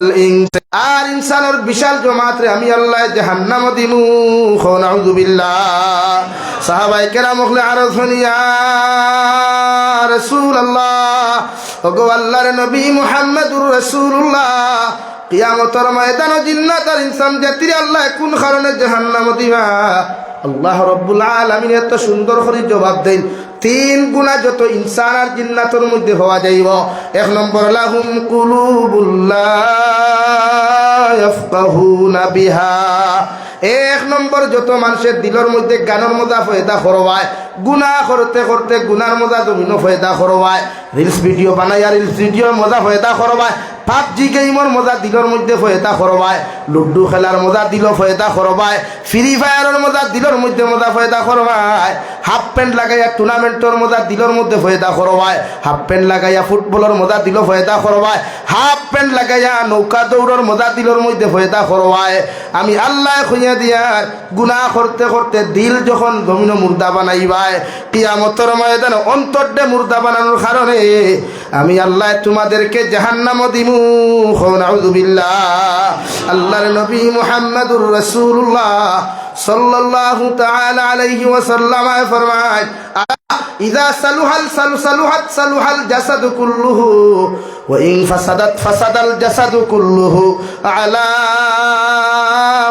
আর ইনসানের বিশাল জমাত রে আমি আল্লাহ জাহান্নাম দিমু নাউযুবিল্লাহ। সাহাবায়ে কেরাম হলে আরজ হনিয়া রাসূলুল্লাহ, ওগো আল্লাহর নবী মুহাম্মদুর রাসূলুল্লাহ, কিয়ামতের ময়দানে জিন্নাত আর ইনসান জাতির আল্লাহ কোন কারণে জাহান্নাম দিবা? আল্লাহ রাব্বুল আলামিন এত সুন্দর করে জবাব দেন, তিন গুণা যত ইনসান আর জিন্নাতের মধ্যে হওয়া যাইব। এক নম্বর, লাহুম কুলুবুল লা ইয়াফকাহুনা বিহা। এক নম্বর, যত মানুষের দিলের মধ্যে গানের মজা ফয়দা করবায়, গুনাহ করতে করতে গুনার মজা জমিন ফয়দা করবায়, রিলস ভিডিও বানাইয়া রিলস ভিডিওর মজা ফয়দা করবায়, পাবজি গেমের মজা দিলের মধ্যে ফয়দা করবায়, লুডু খেলার মজা দিল ফয়দা করবায়, ফ্রি ফায়ারের মজা দিলের মধ্যে মজা ফয়দা করবায়, হাফ প্যান্ট লাগাইয়া টুর্নামেন্টের মজা দিলের মধ্যে ফয়দা করবায়, হাফ প্যান্ট লাগাইয়া ফুটবলের মজা দিল ফয়দা করবায়, হাফ প্যান্ট লাগাইয়া নৌকা দৌড়ের মজা দিলের মধ্যে ফয়দা করবায়। আমি আল্লাহ খুঁজে দিয়ার গুনাহ করতে করতে দিল যখন জমিন মুর্দা বানাইবায়, কিয়ামতের ময়দানে অন্তরডে মুর্দা বানানোর কারণে আমি আল্লাহ তোমাদেরকে জাহান্নাম দিমু নাউযুবিল্লাহ। আল্লাহর নবী মুহাম্মদুর রাসূলুল্লাহ সাল্লাল্লাহু তাআলা আলাইহি ওয়াসাল্লাম ফরমায়, ইযা সালুহাল জাসাদু কুল্লুহু ওয়া ইন ফাসাদাল জাসাদু কুল্লুহু আলা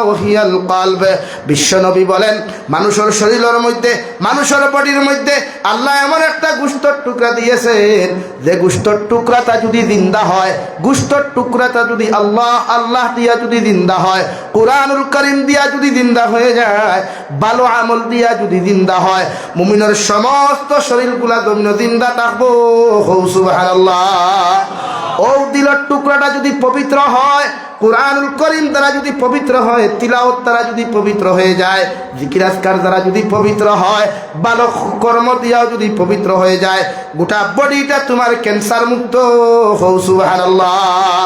ওয়াহিয়াল কলব। বিশ্বনবী বলেন, মানুষের শরীরের মধ্যে, মানুষের বডির মধ্যে আল্লাহ এমন একটা গোশতের টুকরা দিয়েছেন, যে গোশতের টুকরাটা যদি জিন্দা হয়, গোশতের টুকরাটা যদি আল্লাহ আল্লাহ দিয়া যদি জিন্দা হয়, কুরআনুল কারীম দিয়া যদি জিন্দা হয়ে যায়, ভালো আমল দিয়া যদি জিন্দা হয়, মুমিনের সমস্ত শরীরগুলা জমিন জিন্দা থাকবো। সুবহানাল্লাহ। ও দিলের টুকরাটা যদি পবিত্র হয়, কুরআনুল কারীম দ্বারা যদি পবিত্র হয়, তিলাওয়াত দ্বারা যদি পবিত্র হয়ে যায়, জিকির আজকার দ্বারা যদি পবিত্র হয়, ভালো কর্ম দিয়াও যদি পবিত্র হয়ে যায়, গোটা বডিটা তোমার ক্যান্সার মুক্ত। সুবহানাল্লাহ।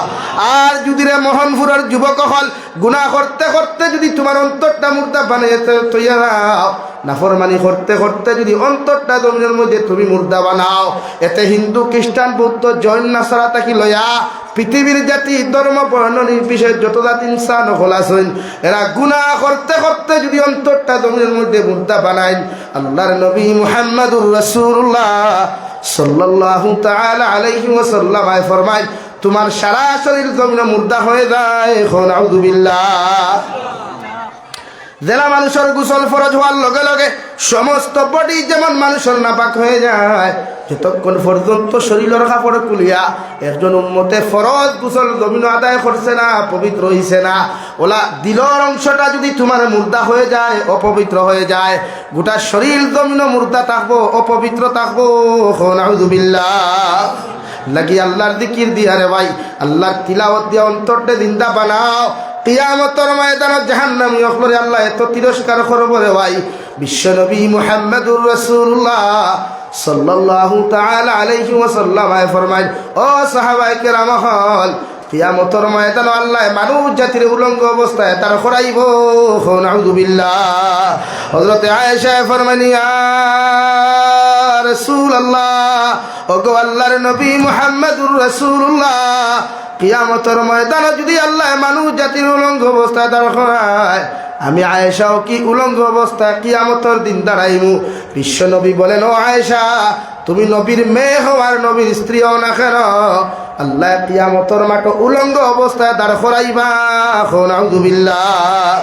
আর যদি রে মোহনপুরের যুবক হল গুনাহ করতে করতে যদি তোমার অন্তরটা মুর্দা বানাইতে তৈয়া নাও, নাফরমানি করতে করতে যদি অন্তরটা জমিনের মধ্যে তুমি মুর্দা বানাও, এতে হিন্দু খ্রিস্টান বৌদ্ধ জৈন নাসারা তাকি লয়া পৃথিবীর জাতি ধর্ম বর্ণ নির্বিশেষে যত জাতি ইনসান হল আছেন, এরা গুনাহ করতে করতে যদি অন্তরটা জমিনের মধ্যে মুর্দা বানায়, আল্লাহর নবী মুহাম্মদুর রাসূলুল্লাহ সাল্লাল্লাহু তাআলা আলাইহি ওয়াসাল্লাম ফরমায়, তোমার সারা শরীর জমিনে মুর্দা হয়ে যায়। নাউযুবিল্লাহ। জেলা মানুষের গোসল ফরজ হওয়ার লগে লগে সমস্ত বডি যেমন মানুষের নাপাক হয়ে যায়, যতক্ষণ পর্যন্ত শরীরের কাপড় খুলিয়া একজন উম্মতে ফরজ গোসল জমিন আদায় করছে না, পবিত্র হইছে না, ওলা দিলের অংশটা যদি তোমার মুর্দা হয়ে যায়, অপবিত্র হয়ে যায়, গোটা শরীর জমিন মুর্দা থাকবো, অপবিত্র থাকবো। নাউযুবিল্লাহ। লাগি আল্লাহর জিকির দিয়া রে ভাই, আল্লাহর তিলাওয়াত দিয়া অন্তরটা জিন্দা বানাও। কিয়ামতের ময়দানে জাহান্নামী হকলে আল্লাহ এত তিরস্কার করবে রে ভাই। বিশ্বনবী মুহাম্মদুর রাসূলুল্লাহ সাল্লাল্লাহু তাআলা আলাইহি ওয়াসাল্লাম ফরমায়, ও সাহাবায়ে কেরাম হল, কিয়ামতের ময়দানে আল্লাহ মানুষ জাতির উলঙ্গ অবস্থায় তার খরাইব। নাউযুবিল্লাহ। হযরত আয়েশা ফরমানি, ইয়া রাসূলুল্লাহ, ওগো আল্লাহর নবী মুহাম্মদুর রাসূলুল্লাহ, কিয়ামতের ময়দানে যদি আল্লাহ মানুষ জাতির উলঙ্গ অবস্থায় দাঁড় করায়, আমি আয়েশাও কি উলঙ্গ অবস্থায় কিয়ামতের দিন দাঁড়াইমু? বিশ্বনবী বলেন, ও আয়েশা, তুমি নবীর মেয়ে হওয়ার নবীর স্ত্রী হও না কেন, আল্লাহ কিয়ামতের মাঠে উলঙ্গ অবস্থায় দাঁড় করাইবা। নাউযুবিল্লাহ।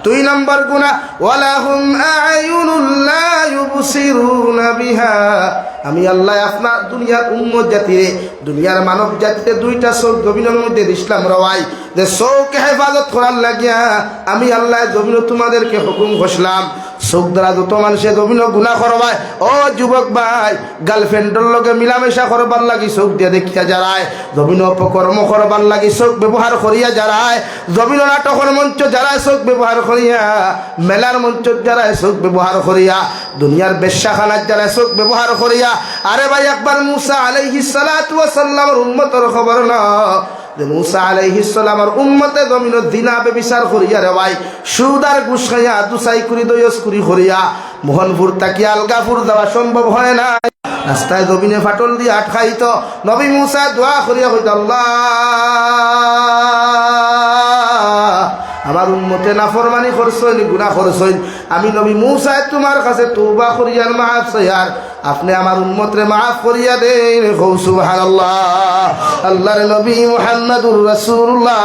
2 নম্বর গুনাহ, ওয়ালাহুম আ'য়ুনুল লা ইউবসিরুনা বিহা। আমি আল্লাহ আপনার দুনিয়ার উম্মত জাতিরে, দুনিয়ার মানব জাতিতে 2টা চোখ জমিনের মধ্যে দিলাম রওয়াই, যে চোখকে হেফাজত করার লাগিয়া আমি আল্লাহ জমিন তোমাদেরকে হুকুম ঘোষলাম। চোখ দ্বারা যত মানুষে জমিন গুনাহ করবায়, ও যুবক ভাই, গার্লফ্রেন্ডের লগে মিলামেশা করবার লাগি চোখ দিয়ে দেখিয়া যারায়, জমিন অপকর্ম করবার লাগি চোখ ব্যবহার করিয়া যারায়, জমিন নাটকের মঞ্চ যারায় চোখ ব্যবহার করিয়া, মেলার মঞ্চ যারায় চোখ ব্যবহার করিয়া, দুনিয়ার বেশ্যাখানার যারায় চোখ ব্যবহার করিয়া। আরে ভাই, একবার মুসা আলাইহিস সালাতু ওয়াস সালামের উম্মতের খবর না, যে মুসা আলাইহিস সালামের উম্মতে জমিন দিনা বেবিচার করিয়া রে ভাই, সুদার ঘুষ খাইয়া দুসাই কুড়ি দয়স কুড়ি করিয়া মোহনপুর তাকিয়া আলগাপুর যাওয়া সম্ভব হয় না। রাস্তায় জমিনে ফাটল দিয়ে আটকাইত নবী মুসা দোয়া করিয়া হইত আল্লাহ আমার উম্মতে নাফরমানি করছইন গুনাহ করছইন আমি নবী মুসা তোমার কাছে তওবা করিয়ার মাফ চাইয়ার আপনি আমার উম্মতরে মাফ করিয়া দেন সুবহানাল্লাহ আল্লাহর নবী মুহাম্মদুর রাসূলুল্লাহ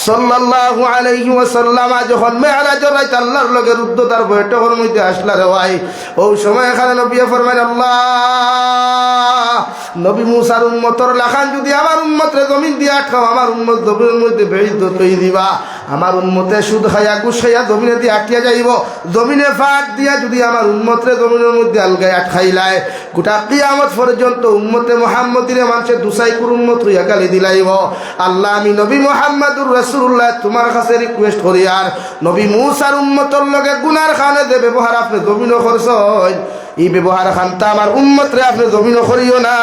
সাল্লাল্লাহু আলাইহি ওয়াসাল্লাম যখন মেরাজের রাত আল্লাহর লগে রুদ্ধতার বৈঠকের মধ্যে আসলা রে ভাই ওই সময় এখানে নবী ফরমায় আল্লাহ নবী মুসার উম্মতর লাখান যদি আমার উম্মতরে জমিন দিয়ে আটকাও আমার উম্মত জমিনের মধ্যে বেইজ্জত হয়ে দিবা আমার উম্মতে সুদ খাইয়া ঘুষ খাইয়া জমিনে দিয়ে আটকিয়া যাইব জমিনে ফাট দিয়া যদি আমার উম্মতরে জমিনের মধ্যে আলগায় আটকাইলায় গোটা কিয়ামত পর্যন্ত উম্মতে মুহাম্মদিরে মানুষের দুসাইকুর উম্মত হইয়া গালি দিলাইব আল্লাহ আমি নবী মুহাম্মদুর রাসূলুল্লাহ তোমার কাছে রিকোয়েস্ট করি আর নবী মুসার উম্মতর লগে গুনার খানে যে ব্যবহার আপনি জমিনও করছেন এই ব্যবহার খানটা আমার উম্মতরে আপনি জমিনও করিও না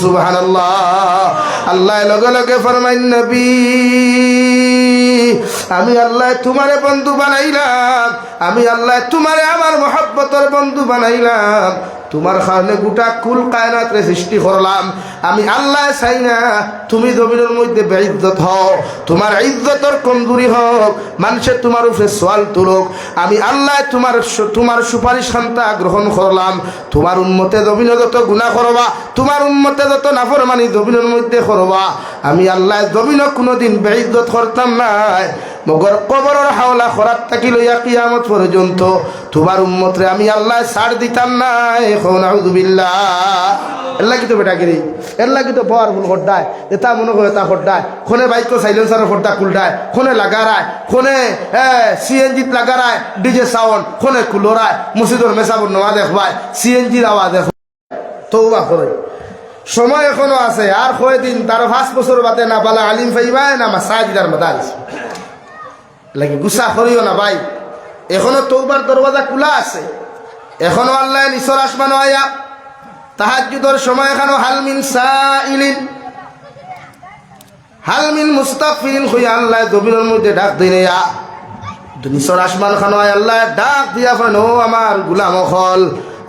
সুবহানাল্লাহ আল্লাহ লগে লগে ফরমাইন নবী আমি আল্লাহ তোমারে বন্ধু বানাইলাম আমি আল্লাহ তোমারে আমার মহব্বতের বন্ধু বানাইলাম তোমার কারণে গোটা কুল কায়নাতরে সৃষ্টি করলাম আমি আল্লাহ চাই না তুমি জমিনের মধ্যে বেইজ্জত হও তোমার ইজ্জতের কমজোরি হোক মানুষের তোমার উপরে সওয়াল তুলুক আমি আল্লাহ তোমার সুপারিশ খান্তা গ্রহণ করলাম তোমার উম্মতে জমিনে যত গুনাহ করবা তোমার উম্মতে যত নাফরমানি জমিনের মধ্যে করবা আমি আল্লাহ জমিনে কোনোদিন বেইজ্জত করতাম না মগর কবরের হাওলা খরাত থাকি লইয়া কিয়ামত পর্যন্ত তোমার উম্মতরে আমি আল্লাহ ছাড় দিতাম না এখন আউযুবিল্লাহ এল্লা কি তো বেটা গিরি এল্লা কি তো পাওয়ারফুল হড্ডায় এটা মনে হয় তা হড্ডায় কোনে বাইক সাইলেন্সারের হড্ডা কুলডায় কোনে লাগারায় কোনে সিএনজিত লাগারায় ডিজে সাউন্ড কোনে কুলোরায় মসজিদর মেসাবর নোয়া দেখবায় সিএনজির আওয়াজ দেখ তওবা করে সময় এখনো আছে আর কয়দিন তার 5 বছর বাদে না বালা আলিম পাইবায় না মাসাজিদার মাদারিস লাগে গুসা করিও না ভাই এখনো তওবার দরওয়াজা খোলা আছে এখনো আল্লাহ নিচর আসমান আয়া তাহাজ্জুদের সময় এখনো হালমিন সাইলিন হালমিন মুস্তাগফিরিন হইয়া আল্লাহ জমিনের মধ্যে ডাক দিনে নিচর আসমান খানো আল্লাহ ডাক দিয়া ফেন ও আমার গোলাম হল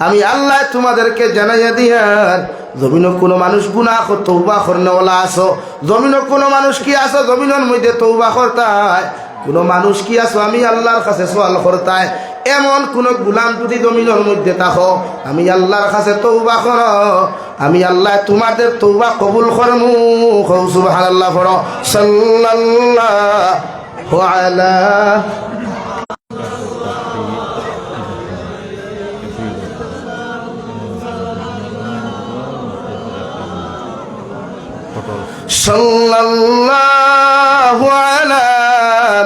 আমি আল্লাহ তোমাদেরকে জানাইয়া দিয়ার জমিন কোনো মানুষ গুনাহ তওবা করনেওয়ালা আছো জমিন কোনো মানুষ কি আছো জমিনের মধ্যে তওবা করতায় কোনো মানুষ কি আছো আমি আল্লাহর কাছে সওয়াল করতায় এমন কোন গোলাম যদি জমিনের মধ্যে থাকো আমি আল্লাহর কাছে তওবা করো আমি আল্লাহ তোমাদের তওবা কবুল করমু সুবহানাল্লাহ পড়ো সাল্লাল্লাহু আলা সাল্লাল্লাহু আলা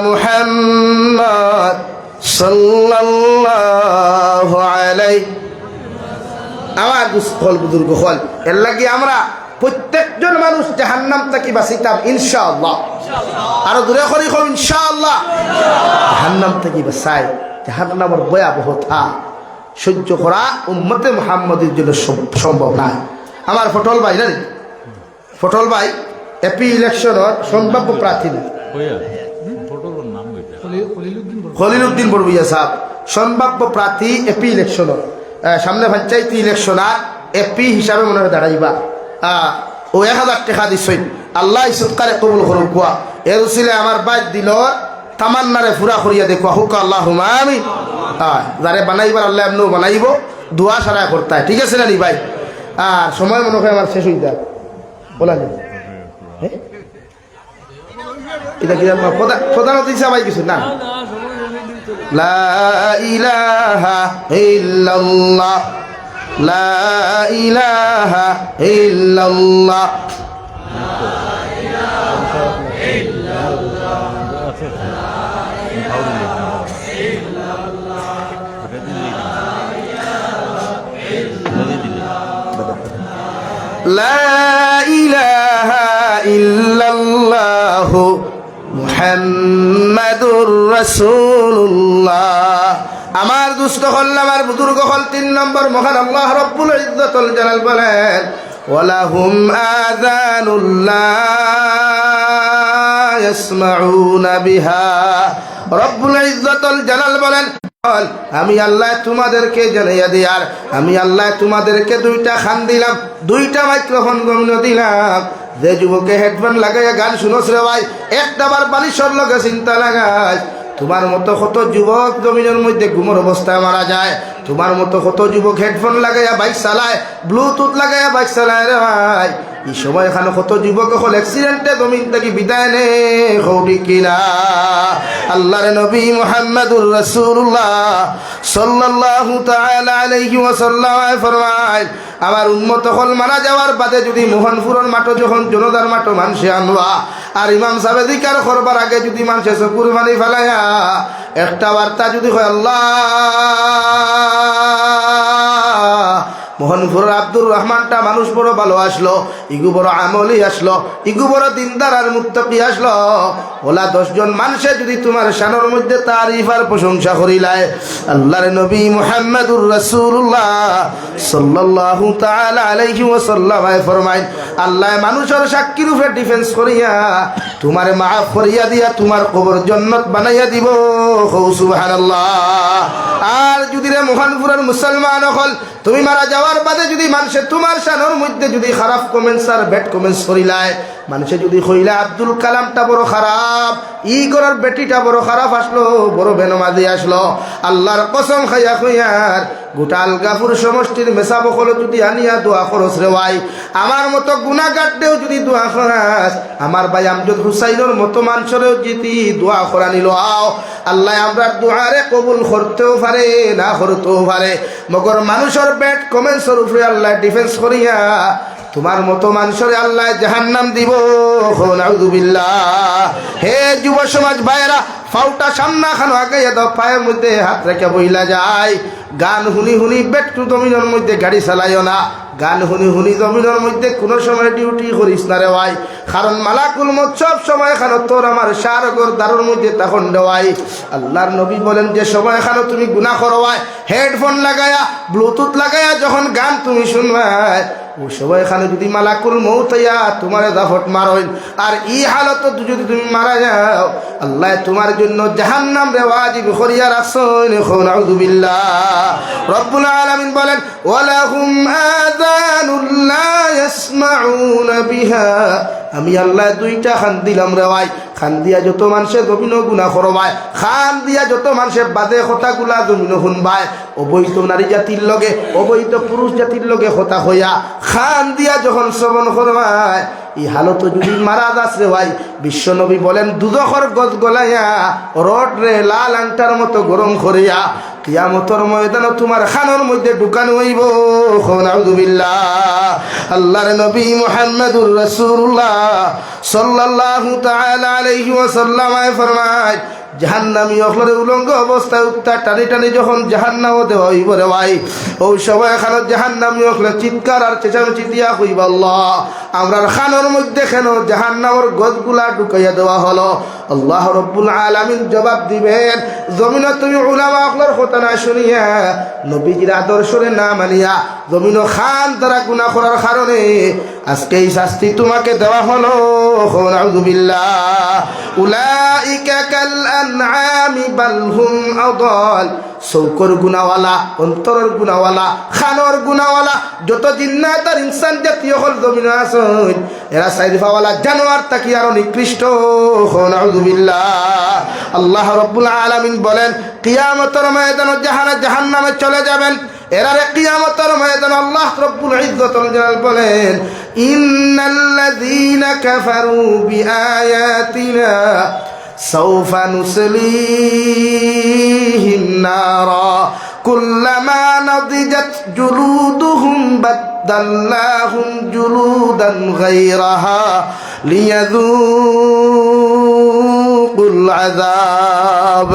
মুহাম্মদ সাল্লাল্লাহু আলাইহি আমার দুস্থল বুজুর্গ হল এর লাগি আমরা প্রত্যেকজন মানুষ জাহান্নাম থেকে বাঁচিতাম ইনশাআল্লাহ আরো দূরে করি কম ইনশাআল্লাহ জাহান্নাম থেকে বাঁচাই জাহান্নামের ভয়াবহতা সহ্য করা উম্মতে মুহাম্মদের জন্য সম্ভব না আমার ফটল ভাই জানি ফটল ভাই এপি ইলেকশনের সম্ভাব্য প্রার্থী খলিলুদ্দিন বড়ভুইয়া সাহেব সম্ভাব্য প্রার্থী এপি ইলেকশনের সামনে পঞ্চায়েত ইলেকশনার এপি হিসাবে মনে হয় দাঁড়াইবা ও 1000 টাকা দিছই আল্লাহ সৎকারে কবুল করুক কুয়া এর উসিলে আমার বাইর দিল তামান্নারে পুরা করিয়া দেখুয়া হুক আল্লাহুম্মা আমিন যারে বানাইবার আল্লাহ এমনও বানাইব দোয়া সারা করতে ঠিক আছে না নি ভাই আর সময় মনে হয় আমার শেষ হয়ে যায় বলা যায় এটা কি প্রধান অতিথি সবাই কিছু না লা ইলাহা ইল্লাল্লাহ লা ইলাহা ইল্লাল্লাহ লা ইলাহা ইল্লাল্লাহ মুহাম্মাদুর রাসূলুল্লাহ আমার দুস্থ হল আমার বুজুর্গ হল 3 নম্বর মহান আল্লাহ রাব্বুল ইজ্জাতুল জালাল বলেন ওয়ালাহুম আযানুল লা ইয়াসমাউনা বিহা রাব্বুল ইজ্জাতুল জালাল বলেন আমি আল্লাহ তোমাদেরকে জানাইয়া দিয়ার আমি আল্লাহ তোমাদেরকে দুইটা খান দিলাম, দুইটা মাইক্রোফোন গমন দিলাম। যে যুবকে হেডফোন লাগাইয়া গান শুনোস রে ভাই, একটাবার বালিশর লগে চিন্তা লাগাই। তোমার মতো কত যুবক জমিনের মধ্যে ঘুমোর অবস্থায় মারা যায়। তোমার মতো কত যুবক হেডফোন লাগাইয়া বাইক চালায়, ব্লুটুথ লাগাইয়া বাইক চালায় রে ভাই। এই সময় এখানে কত যুবক হল অ্যাক্সিডেন্টে জমিন থেকে বিদায় নে হৌরি কিনা। আল্লাহর নবী মুহাম্মদুর রাসূলুল্লাহ সাল্লাল্লাহু তাআলা আলাইহি ওয়াসাল্লাম ফরমায়, আমার উম্মত হল মারা যাওয়ার বাদে যদি মোহনপুরের মাঠে যখন জনতার মাঠে মানুষে আনবা, আর ইমাম সাহেব জিকার করবার আগে যদি মানুষে চকুর পানি ফেলাইয়া একটা বার্তা যদি হয়, আল্লাহ মোহনপুরের আব্দুর রহমানটা মানুষ বড় ভালো আসলো, ইগু বড় আমলি আসলো, ইগু বড় দিনদার আর মুত্তাকি আসলো, ওলা 10 জন মানুষে যদি তোমার শানের মধ্যে তারিফ আর প্রশংসা করিলায়, আল্লাহর নবী মুহাম্মদুর রাসূলুল্লাহ সাল্লাল্লাহু তাআলা আলাইহি ওয়াসাল্লাম ফরমায়, আল্লাহ মানুষের সাক্ষী রূপে ডিফেন্স করিয়া তোমারে মাফ করিয়া দিয়া তোমার কবর জান্নাত বানাইয়া দিব। সুবহানাল্লাহ। আর যদি রে মোহনপুরের মুসলমান হল তুমি মারা যাওয়ার বাদে যদি মানুষে তোমার শানের মধ্যে যদি খারাপ কমেন্টস আর ব্যাড কমেন্টস করিলায়, মানুষে যদি কইলা আব্দুল কালামটা বড় খারাপ, ই করার বেটিটা বড় খারাপ আসলো, বড় বেনমাজি আসলো, আল্লাহর কসম খাইয়া কইয়ার গোটা আলগাপুর সমষ্টির মেসা বকল যদি আনিয়া দোয়া খরচ রে ভাই, আমার মতো গুনাহগারদেও যদি দোয়া খরাস, আমার ভাই আমজদ হুসাইনের মতো মানুষেরও যদি দোয়া খরা নিল আও, আল্লাহ আমরা দোয়ারে কবুল করতেও পারে না করতেও পারে। মগর মানুষের ব্যাড কমেন্টসের উপরে আল্লাহ ডিফেন্স করিয়া তোমার মতো মানুষের আল্লাহ জাহান্নাম দিব। নাউযুবিল্লাহ। হে যুব সমাজ ভাইয়েরা, ফাউটা সামনা খানো আগে দাও, পায়ের মধ্যে হাত রেখে বইলা যায়। গান হুনি হুনি বেট্টু জমিনের মধ্যে গাড়ি চালাইও না, গান হুনি হুনি জমিনের মধ্যে কোনো সময় ডিউটি করিস না রে ভাই, কারণ মালাকুল মউত সব সময় খানো তোর আমার সারগর দারুর মধ্যে তখন দেওয়াই। আল্লাহর নবী বলেন যে সময় খানো তুমি গুনাহ করবাই, হেডফোন লাগায়া ব্লুটুথ লাগায়া যখন গান তুমি শুনবাই, ও সময় খানো যদি মালাকুল মউত ইয়া তোমার দাফট মারইন, আর এই হালত যদি তুমি মারা যাও, আল্লাহ তোমার জন্য জাহান্নাম রে ওয়াজিব করিয়া রাখছেন। নাউযুবিল্লাহ। রব্বুল আলামিন বলেন, ওয়ালাহুম আযানুন লা ইয়াসমাউনা বিহা, আমি আল্লাহ দুইটা খান দিলাম রে ভাই, খান দিয়া যত মানুষের জমিন গুনাহ করবায়, খান দিয়া যত মানুষের বাদে কথাগুলা জমিন শুনবায়, অবৈধ নারী জাতির লগে অবৈধ পুরুষ জাতির লগে কথা হইয়া খান দিয়া যখন শ্রবণ করবায়, এই হালত যদি মারা যাস রে ভাই, বিশ্ব নবী বলেন দুজখর গজ গলাইয়া রড রে লাল আংটার মতো গরম করিয়া কিয়ামতের ময়দানে তোমার খানের মধ্যে ঢুকানো হইব। নাউযুবিল্লাহ। আল্লাহর নবী মুহাম্মদুর রাসূলুল্লাহ সাল্লাল্লাহু তাআলা আলাইহি ওয়াসাল্লাম ফরমায়, জাহান্নামী অখলরে উলঙ্গ অবস্থায় উত্তা টানি টানি যখন জাহান্নামে দেওয়া হইব রে ভাই, ওই সময় খানত জাহান্নামী অখলে চিৎকার আর চেঁচামেচি দিয়া হইব, আল্লাহ আমরার খানোর মধ্যে কেন জাহান্নামের গজগুলা ঢুকাইয়া দেওয়া হলো? আল্লাহ রব্বুল আলামিন জবাব দিবেন, জমিনে তুমি উলামা অখলর কথা না শুনিয়া, নবীজির আদর্শরে না মানিয়া জমিন খান তারা গুনাহ করার কারণে আজকে এই শাস্তি তোমাকে দেওয়া হলো। নাউযুবিল্লাহ। উলাইকা কাল আনআমি বাল হুম আদাল, চৌকর গুনাওয়ালা, অন্তরের গুনাওয়ালা, খানোর গুনাওয়ালা যত জিন্নাত আর ইনসান জাতীয় হল জমিনে আছেন, এরা সাইরিফাওয়ালা জানোয়ার তাকি আরো নিকৃষ্ট। নাউযুবিল্লাহ। আল্লাহ রব্বুল আলামিন বলেন, কিয়ামতের ময়দানে জাহান্নামে চলে যাবেন, এরারে কিয়ামতের ময়দানে আল্লাহ রব্বুল ইজ্জতুল জালাল বলেন, ইন্নাল্লাযীনা কাফারু বিআয়াতিনা সাওফা নুসলিহিম নারা কুল্লামা নাদিজাত জুলুদুহুম বাদদাল্লাহুম জুলুদান গায়রাহা লিয়াযুকুল আযাব।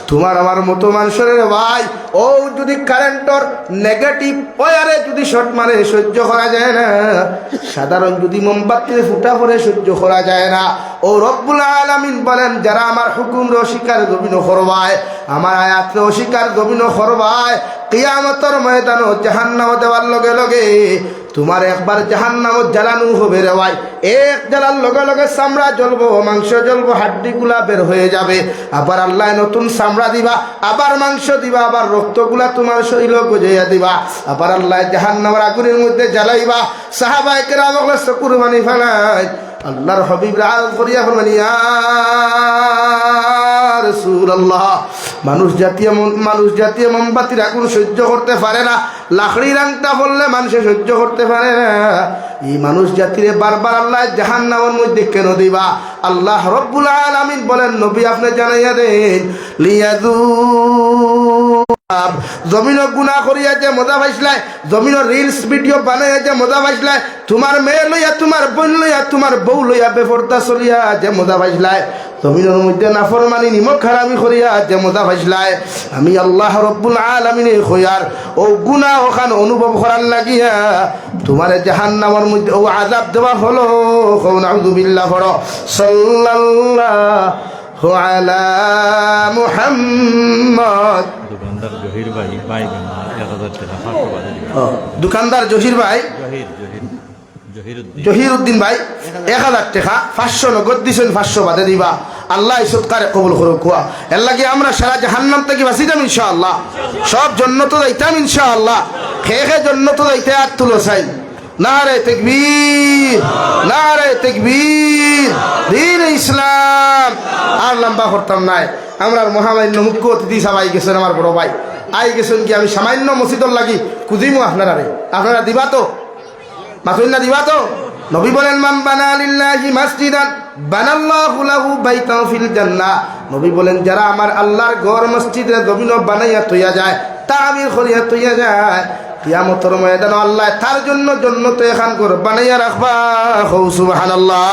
তোমার আমার মতো মানুষের ভাই, ও যদি কারেন্টর নেগেটিভ ওয়ারে যদি শর্ট মারে সহ্য করা যায় না, সাধারণ যদি মোমবাতির ফুটা পড়ে সহ্য করা যায় না, ও রব্বুল আলামিন বলেন যারা আমার হুকুমরে অস্বীকার জমিন করবায়, আমার আয়াতরে অস্বীকার জমিন করবায়, কিয়ামতের ময়দানে জাহান্নামে দেওয়ার লগে লগে তোমার একবার জাহান্নামত জ্বালানো হবে রে ভাই। এক জ্বালার লগে লগে চামড়া জ্বলবো, মাংস জ্বলবো, হাড্ডিগুলা বের হয়ে যাবে। আবার আল্লাহ নতুন চামড়া দিবা, আবার মাংস দিবা, আবার রক্তগুলা তোমার শরীর গজাইয়া দিবা। আবার আল্লাহ জাহান্নামের আগুনের মধ্যে জ্বালাইবা। সাহাবায়ে কেরাম বলে চকুর পানি ফেলাই আল্লাহর হাবিব রাগ করিয়া বলবেন, ইয়া রাসূলুল্লাহ, মানুষ জাতীয় মোমবাতির আগুন সহ্য করতে পারে না, লাকড়ির আংটা বললে মানুষে সহ্য করতে পারে না। এই মানুষ জাতিরে বারবার আল্লাহ জাহান্নামের মধ্যে কেন দিবা? আল্লাহ রব্বুল আলামিন বলেন, নবী আপনি জানাইয়া দেন, লিয়াদু জমিন গুনাহ করিয়া যে মজা পাইছিলাই, জমিন রিলস ভিডিও বানাইয়া যে মজা পাইছিলাই, তোমার মেয়ে লইয়া, তোমার বোন লইয়া, তোমার বউ লইয়া বেপরদা চলিয়া যে মজা পাইছিলাই, জমিনের মধ্যে নাফরমানি নিমক হারামি করিয়া যে মজা পাইছিলাই, আমি আল্লাহ রব্বুল আলামিনে কইয়ার ও গুনাহ ওখান অনুভব করার লাগিয়া তোমার জাহান্নামের মধ্যে ও আযাব দেওয়া হলো। নাউযু বিল্লাহ, সাল্লাল্লাহু আলা মুহাম্মদ। দোকানদার জহির ভাই, জহির উদ্দিন ভাই 1000 টাকা 500 নগদ দিছেন, 500 বাদে দিবা। আল্লাহ এই সৎকারে কবুল করুক। এর লাগে আমরা সারা জাহান্নাম থেকে বাঁচি যাম ইনশাআল্লাহ, সব জান্নাত যাইতাম ইনশাআল্লাহ। খেয়ে জান্নাত যাইতে আর তুলো চাই। নারে তাকবীর, নারে তাকবীর, দ্বীন ইসলাম। আর লম্বা করতাম নাই, আমরা মহামান্য মুখ্য অতিথি সবাই গেছেন, আমার বড় ভাই আই গেছেন কি আমি সামান্য মসজিদর লাগি কুদিমু আপনারা দিবা তো, মাতুল্লাহ দিবা তো। নবী বলেন, মান বানা লিল্লাহি মাসজিদান বানাল্লাহু লাহু বাইতান ফিল জান্নাহ। নবী বলেন, যারা আমার আল্লাহর ঘর মসজিদে জমিন বানাইয়া তৈয়া যায়, তামির করিয়া তৈয়া যায়, কিয়ামতের ময়দানে আল্লাহ তার জন্য জান্নাতে এখান ঘর বানাইয়া রাখবা। সুবহানাল্লাহ।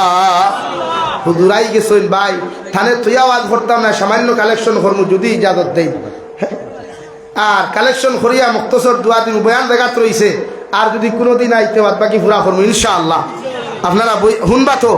হুজুরাই গেছেন ভাই, থানে তৈয়া ওয়াজ করতাম না, সামান্য কালেকশন করমু যদি ইজাজত দেই। আর কালেকশন করিয়া মুক্তসর দোয়া দিন বয়ান জায়গাত রইছে। আর যদি কোনোদিন আইতে বাদ বাকি পুরা করবো ইনশাআল্লাহ। আপনারা শুনবা তো?